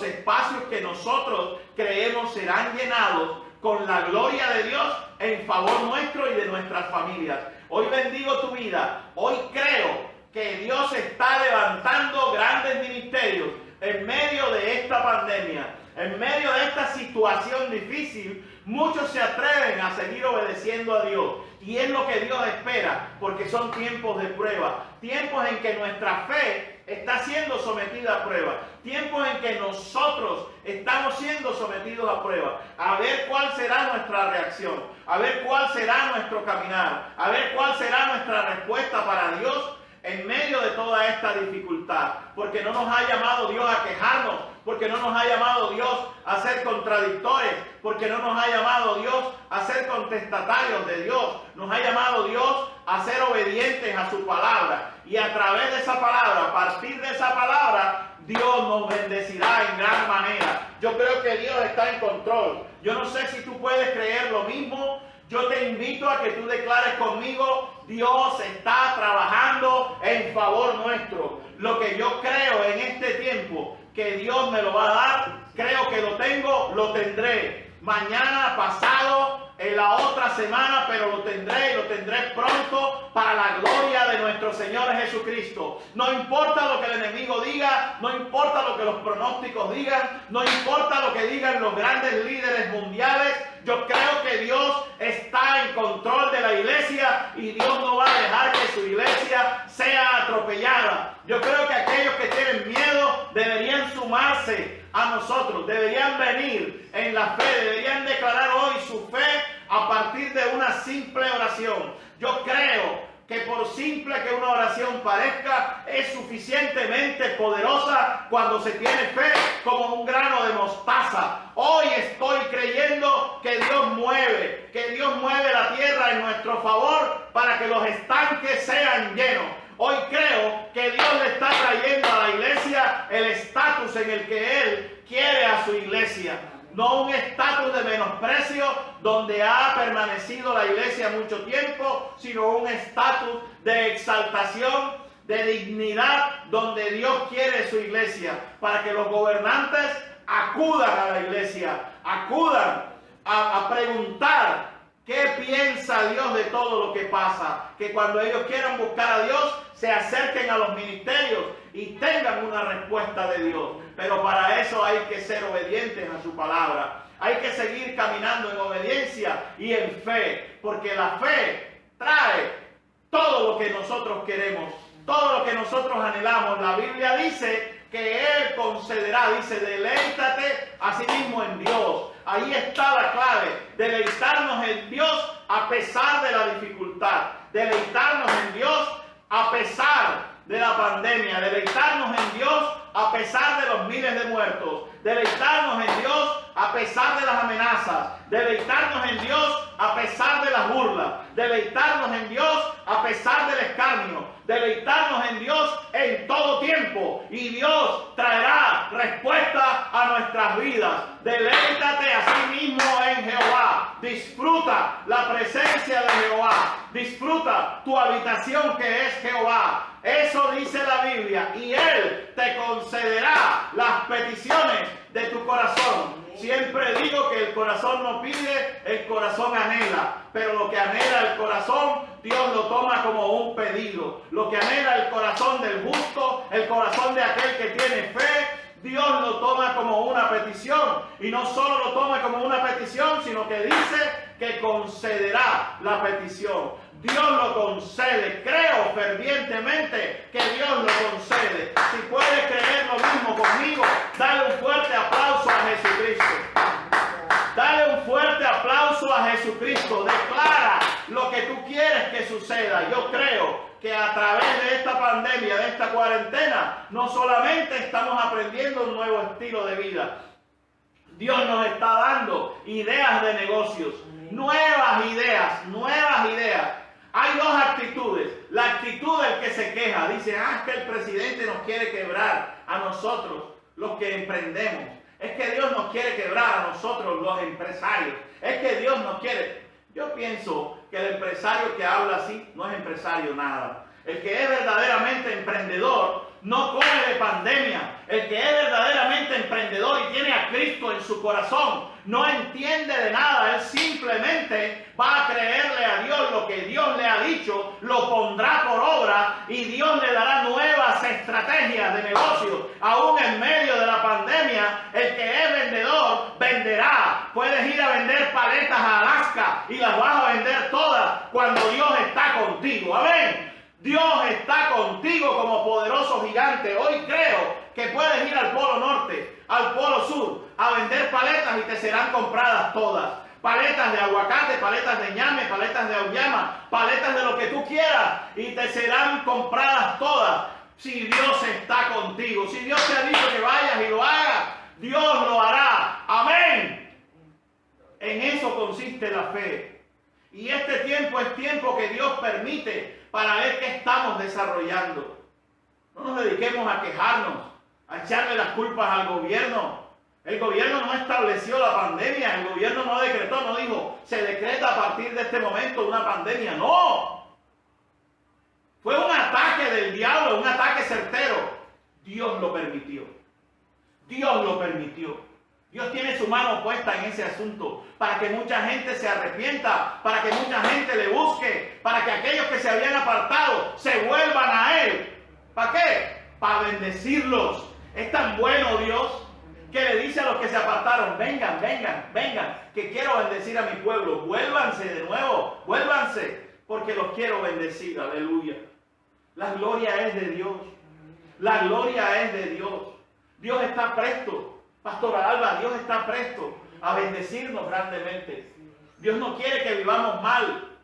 espacios que nosotros creemos serán llenados con la gloria de Dios en favor nuestro y de nuestras familias. Hoy bendigo tu vida. Hoy creo que Dios está levantando grandes ministerios en medio de esta pandemia, en medio de esta situación difícil. Muchos se atreven a seguir obedeciendo a Dios. Y es lo que Dios espera, porque son tiempos de prueba. Tiempos en que nuestra fe está siendo sometida a prueba. Tiempos en que nosotros estamos siendo sometidos a prueba. A ver cuál será nuestra reacción. A ver cuál será nuestro caminar. A ver cuál será nuestra respuesta para Dios en medio de toda esta dificultad. Porque no nos ha llamado Dios a quejarnos. Porque no nos ha llamado Dios a ser contradictores, porque no nos ha llamado Dios a ser contestatarios de Dios. Nos ha llamado Dios a ser obedientes a su palabra. Y a través de esa palabra, a partir de esa palabra, Dios nos bendecirá en gran manera. Yo creo que Dios está en control. Yo no sé si tú puedes creer lo mismo. Yo te invito a que tú declares conmigo: Dios está trabajando en favor nuestro. Lo que yo creo en este tiempo, que Dios me lo va a dar, creo que lo tengo, lo tendré. Mañana, pasado, en la otra semana, pero lo tendré y lo tendré pronto para la gloria de nuestro Señor Jesucristo. No importa lo que el enemigo diga, no importa lo que los pronósticos digan, no importa lo que digan los grandes líderes mundiales. Yo creo que Dios está en control de la iglesia y Dios no va a dejar que su iglesia sea atropellada. Yo creo que aquellos que tienen miedo deberían sumarse a nosotros, deberían venir en la fe, deberían declarar hoy su fe a partir de una simple oración. Yo creo que por simple que una oración parezca, es suficientemente poderosa cuando se tiene fe como un grano de mostaza. Hoy estoy creyendo que Dios mueve la tierra en nuestro favor para que los estanques sean llenos. Hoy creo que Dios le está trayendo a la iglesia el estatus en el que Él quiere a su iglesia. No un estatus de menosprecio donde ha permanecido la iglesia mucho tiempo, sino un estatus de exaltación, de dignidad, donde Dios quiere su iglesia, para que los gobernantes acudan a la iglesia, acudan a preguntar ¿Qué piensa Dios de todo lo que pasa? Que cuando ellos quieran buscar a Dios, se acerquen a los ministerios y tengan una respuesta de Dios. Pero para eso hay que ser obedientes a su palabra. Hay que seguir caminando en obediencia y en fe, porque la fe trae todo lo que nosotros queremos, todo lo que nosotros anhelamos. La Biblia dice que Él concederá, dice, deleítate a sí mismo en Dios. Ahí está la clave, deleitarnos en Dios a pesar de la dificultad, deleitarnos en Dios a pesar de la pandemia, deleitarnos en Dios a pesar de los miles de muertos, deleitarnos en Dios a pesar de las amenazas, deleitarnos en Dios a pesar de las burlas, deleitarnos en Dios a pesar del escarnio, deleitarnos en Dios en todo tiempo, y Dios traerá respuesta a nuestras vidas. Deleítate a sí mismo en Jehová, disfruta la presencia de Jehová, disfruta tu habitación que es Jehová. Eso dice la Biblia, y Él te concederá las peticiones de tu corazón. Siempre digo que el corazón no pide, el corazón anhela. Pero lo que anhela el corazón, Dios lo toma como un pedido. Lo que anhela el corazón del justo, el corazón de aquel que tiene fe, Dios lo toma como una petición. Y no solo lo toma como una petición, sino que dice que concederá la petición. Dios lo concede. Creo fervientemente que Dios lo concede. Si puedes creer lo mismo conmigo, dale un fuerte aplauso a Jesucristo. Dale un fuerte aplauso a Jesucristo. Declara lo que tú quieres que suceda. Yo creo que a través de esta pandemia, de esta cuarentena, no solamente estamos aprendiendo un nuevo estilo de vida. Dios nos está dando ideas de negocios, nuevas ideas, nuevas ideas. Hay dos actitudes. La actitud del que se queja, dice, es que el presidente nos quiere quebrar a nosotros, los que emprendemos. Es que Dios nos quiere quebrar a nosotros, los empresarios. Es que Dios nos quiere. Yo pienso que el empresario que habla así no es empresario nada. El que es verdaderamente emprendedor no come de pandemia. El que es verdaderamente emprendedor y tiene a Cristo en su corazón no entiende de nada. Él simplemente va a creerle a Dios lo que Dios le ha dicho, lo pondrá por obra y Dios le dará nuevas estrategias de negocio. Aún en medio de la pandemia, el que es vendedor venderá. Puedes ir a vender paletas a Alaska y las vas a vender todas cuando Dios está contigo. Amén. Dios está contigo como poderoso gigante. Hoy creo que puedes ir al Polo Norte, al Polo Sur, a vender paletas y te serán compradas todas. Paletas de aguacate, paletas de ñame, paletas de auyama, paletas de lo que tú quieras y te serán compradas todas. Si Dios está contigo, si Dios te ha dicho que vayas y lo hagas, Dios lo hará. Amén. En eso consiste la fe. Y este tiempo es tiempo que Dios permite para ver qué estamos desarrollando. No nos dediquemos a quejarnos, a echarle las culpas al gobierno. El gobierno no estableció la pandemia, el gobierno no decretó, no dijo, se decreta a partir de este momento una pandemia. No. Fue un ataque del diablo, un ataque certero. Dios lo permitió. Dios lo permitió. Dios tiene su mano puesta en ese asunto para que mucha gente se arrepienta, para que mucha gente le busque, para que aquellos que se habían apartado se vuelvan a Él. ¿Para qué? Para bendecirlos. Es tan bueno Dios que le dice a los que se apartaron, vengan, vengan, vengan, que quiero bendecir a mi pueblo. Vuélvanse de nuevo, vuélvanse, porque los quiero bendecir. Aleluya. La gloria es de Dios. La gloria es de Dios. Dios está presto. Pastora Alba, Dios está presto a bendecirnos grandemente. Dios no quiere que vivamos mal.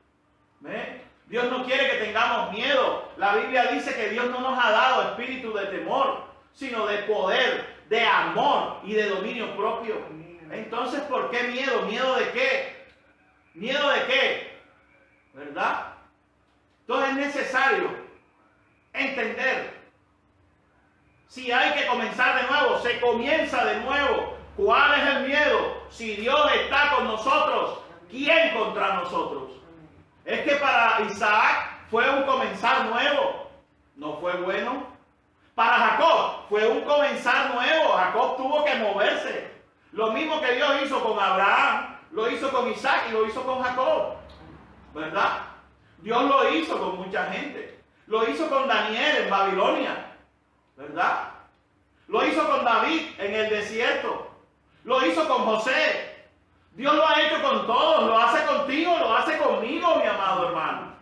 Dios no quiere que tengamos miedo. La Biblia dice que Dios no nos ha dado espíritu de temor, sino de poder, de amor y de dominio propio. Entonces, ¿por qué miedo? ¿Miedo de qué? ¿Miedo de qué? ¿Verdad? Entonces es necesario entender. Si hay que comenzar de nuevo, se comienza de nuevo. ¿Cuál es el miedo? Si Dios está con nosotros, ¿quién contra nosotros? Es que para Isaac fue un comenzar nuevo. ¿No fue bueno? Para Jacob fue un comenzar nuevo. Jacob tuvo que moverse. Lo mismo que Dios hizo con Abraham. lo hizo con Isaac y lo hizo con Jacob, ¿verdad? Dios lo hizo con mucha gente. Lo hizo con Daniel en Babilonia, ¿verdad? Lo hizo con David en el desierto. Lo hizo con José. Dios lo ha hecho con todos. Lo hace contigo, lo hace conmigo, mi amado hermano.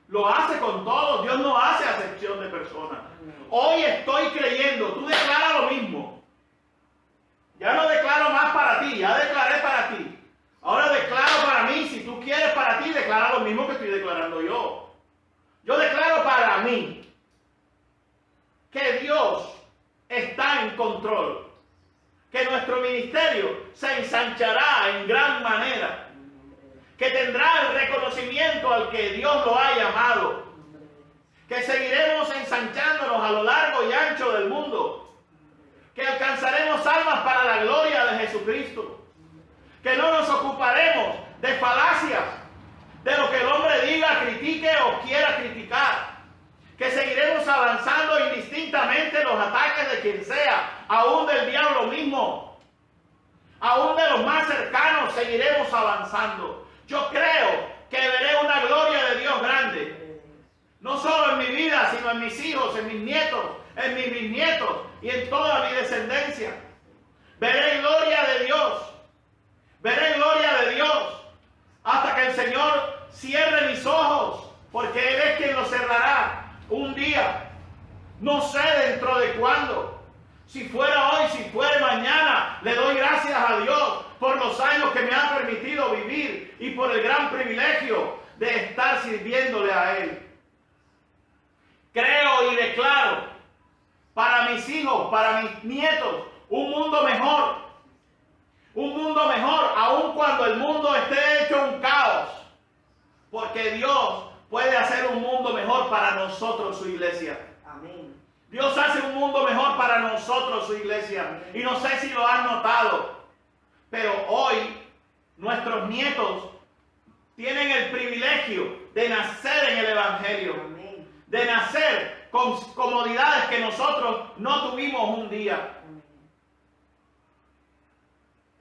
Lo hace con todos. Dios no hace acepción de personas. Hoy estoy creyendo. Tú declaras lo mismo. Ya no declaro más para ti. Ya declaré para ti. Ahora declaro para mí. Si tú quieres para ti, declara lo mismo que estoy declarando yo. Yo declaro para mí que Dios está en control. Que nuestro ministerio se ensanchará en gran manera. Que tendrá el reconocimiento al que Dios lo ha llamado. Que seguiremos ensanchándonos a lo largo y ancho del mundo. Que alcanzaremos almas para la gloria de Jesucristo. Que no nos ocuparemos de falacias, de lo que el hombre diga, critique o quiera criticar. Que seguiremos avanzando indistintamente los ataques de quien sea, aún del diablo mismo, aún de los más cercanos, seguiremos avanzando. Yo creo que veré una gloria de Dios grande, no solo en mi vida, sino en mis hijos, en mis nietos, en mis bisnietos y en toda mi descendencia. Veré gloria de Dios, veré gloria de Dios, hasta que el Señor cierre mis ojos, porque Él es quien los cerrará. Un día, no sé dentro de cuándo, si fuera hoy, si fuera mañana, le doy gracias a Dios por los años que me ha permitido vivir y por el gran privilegio de estar sirviéndole a Él. Creo y declaro para mis hijos, para mis nietos, un mundo mejor. Un mundo mejor, aun cuando el mundo esté hecho un caos, porque Dios puede hacer un mundo mejor para nosotros, su iglesia. Amén. Dios hace un mundo mejor para nosotros, su iglesia. Amén. Y no sé si lo han notado, pero hoy nuestros nietos tienen el privilegio de nacer en el Evangelio. Amén. De nacer con comodidades que nosotros no tuvimos un día. Amén.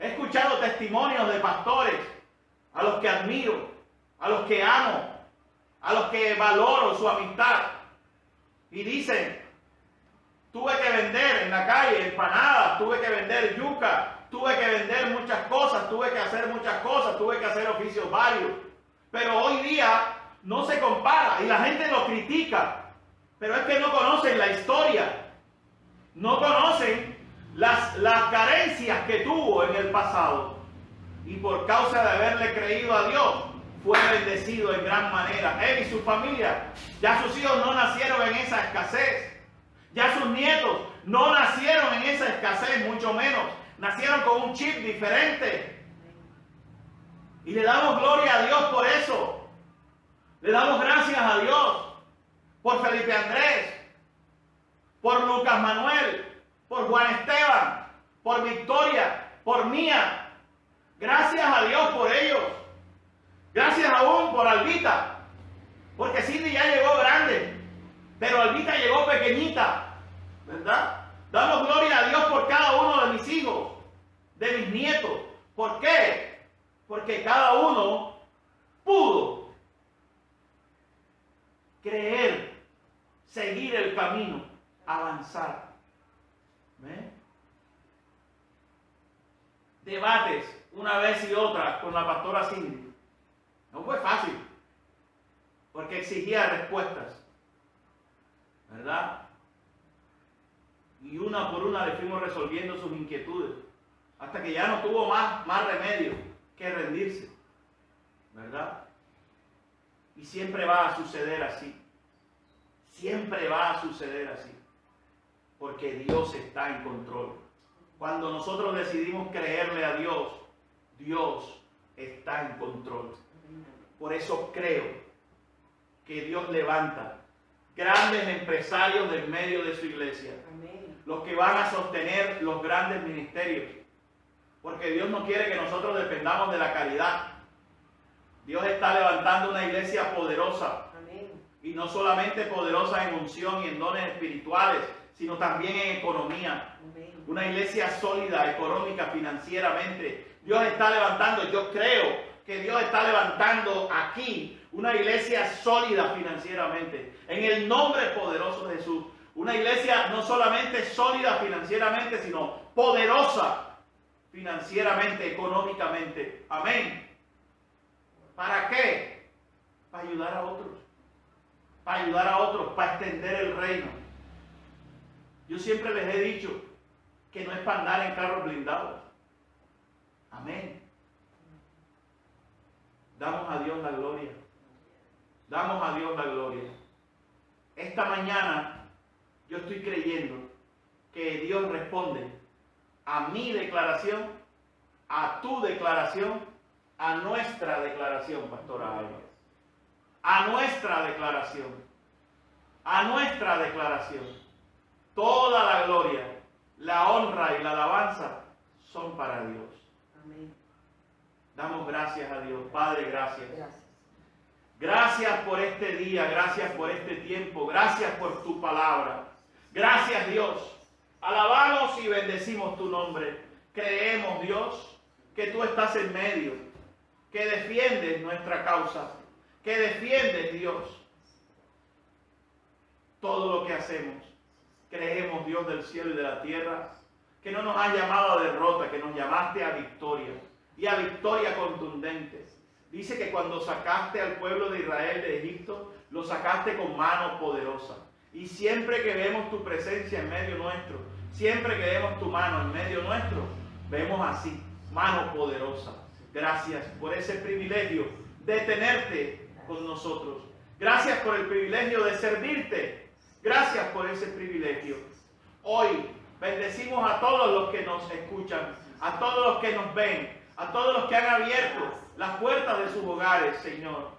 He escuchado testimonios de pastores a los que admiro, a los que amo, a los que valoro su amistad, y dicen: tuve que vender en la calle empanadas, tuve que vender yuca, tuve que vender muchas cosas, tuve que hacer muchas cosas, tuve que hacer oficios varios, pero hoy día no se compara y la gente lo critica, pero es que no conocen la historia, no conocen las carencias que tuvo en el pasado, y por causa de haberle creído a Dios fue bendecido en gran manera. Él y su familia, ya sus hijos no nacieron en esa escasez. Ya sus nietos no nacieron en esa escasez, mucho menos. Nacieron con un chip diferente. Y le damos gloria a Dios por eso. Le damos gracias a Dios por Felipe Andrés, por Lucas Manuel, por Juan Esteban, por Victoria, por Mía. Gracias a Dios por ellos. Gracias aún por Albita, porque Cindy ya llegó grande, pero Albita llegó pequeñita, ¿verdad? Damos gloria a Dios por cada uno de mis hijos, de mis nietos. ¿Por qué? Porque cada uno pudo creer, seguir el camino, avanzar. ¿Ven? Debates una vez y otra con la pastora Cindy. No fue fácil, porque exigía respuestas, ¿verdad? Y una por una le fuimos resolviendo sus inquietudes, hasta que ya no tuvo más remedio que rendirse, ¿verdad? Y siempre va a suceder así, siempre va a suceder así, porque Dios está en control. Cuando nosotros decidimos creerle a Dios, Dios está en control. Por eso creo que Dios levanta grandes empresarios del medio de su iglesia. Amén. Los que van a sostener los grandes ministerios. Porque Dios no quiere que nosotros dependamos de la caridad. Dios está levantando una iglesia poderosa. Amén. Y no solamente poderosa en unción y en dones espirituales, sino también en economía. Una iglesia sólida, económica, financieramente. Dios está levantando, yo creo que Dios está levantando aquí una iglesia sólida financieramente. En el nombre poderoso de Jesús. Una iglesia no solamente sólida financieramente, sino poderosa financieramente, económicamente. Amén. ¿Para qué? Para ayudar a otros. Para ayudar a otros, para extender el reino. Yo siempre les he dicho que no es para andar en carros blindados. Amén. Damos a Dios la gloria. Damos a Dios la gloria. Esta mañana yo estoy creyendo que Dios responde a mi declaración, a tu declaración, a nuestra declaración, Pastora Alba. A nuestra declaración. A nuestra declaración. Toda la gloria, la honra y la alabanza son para Dios. Amén. Damos gracias a Dios. Padre, gracias. Gracias por este día, gracias por este tiempo, gracias por tu palabra. Gracias, Dios. Alabamos y bendecimos tu nombre. Creemos, Dios, que tú estás en medio, que defiendes nuestra causa, que defiendes, Dios, todo lo que hacemos. Creemos, Dios del cielo y de la tierra, que no nos has llamado a derrota, que nos llamaste a victoria, y a victoria contundente. Dice que cuando sacaste al pueblo de Israel de Egipto, lo sacaste con mano poderosa. Y siempre que vemos tu presencia en medio nuestro, siempre que vemos tu mano en medio nuestro, vemos así, mano poderosa. Gracias por ese privilegio de tenerte con nosotros. Gracias por el privilegio de servirte. Gracias por ese privilegio. Hoy bendecimos a todos los que nos escuchan, a todos los que nos ven, a todos los que han abierto las puertas de sus hogares, Señor,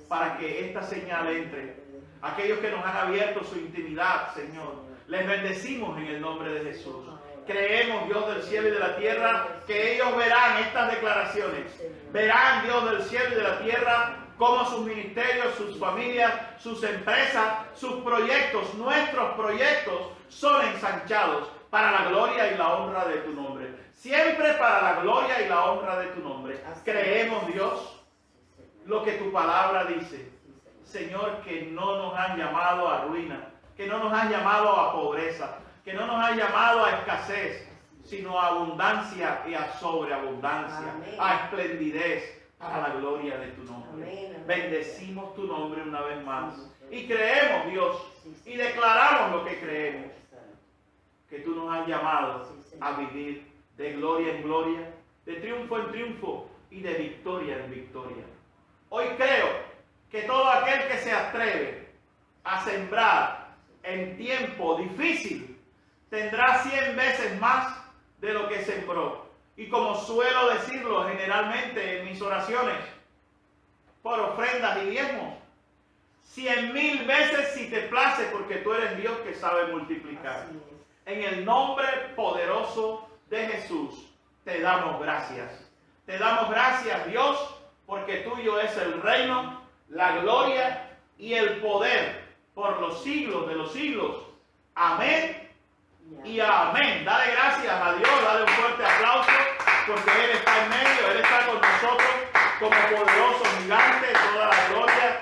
para que esta señal entre. Aquellos que nos han abierto su intimidad, Señor, les bendecimos en el nombre de Jesús. Creemos, Dios del cielo y de la tierra, que ellos verán estas declaraciones. Verán, Dios del cielo y de la tierra, cómo sus ministerios, sus familias, sus empresas, sus proyectos, nuestros proyectos, son ensanchados para la gloria y la honra de tu nombre. Siempre para la gloria y la honra de tu nombre. Creemos, Dios, lo que tu palabra dice. Señor, que no nos han llamado a ruina, que no nos han llamado a pobreza, que no nos han llamado a escasez, sino a abundancia y a sobreabundancia, amén, a esplendidez, para la gloria de tu nombre. Amén, amén. Bendecimos tu nombre una vez más. Y creemos, Dios, y declaramos lo que creemos, que tú nos has llamado a vivir de gloria en gloria, de triunfo en triunfo y de victoria en victoria. Hoy creo que todo aquel que se atreve a sembrar en tiempo difícil tendrá 100 veces más de lo que sembró. Y como suelo decirlo generalmente en mis oraciones, por ofrendas y diezmos, 100,000 veces si te place, porque tú eres Dios que sabe multiplicar. En el nombre poderoso de Jesús te damos gracias. Te damos gracias, Dios, porque tuyo es el reino, la gloria y el poder por los siglos de los siglos. Amén y amén. Dale gracias a Dios, dale un fuerte aplauso, porque Él está en medio, Él está con nosotros como poderoso gigante. Toda la gloria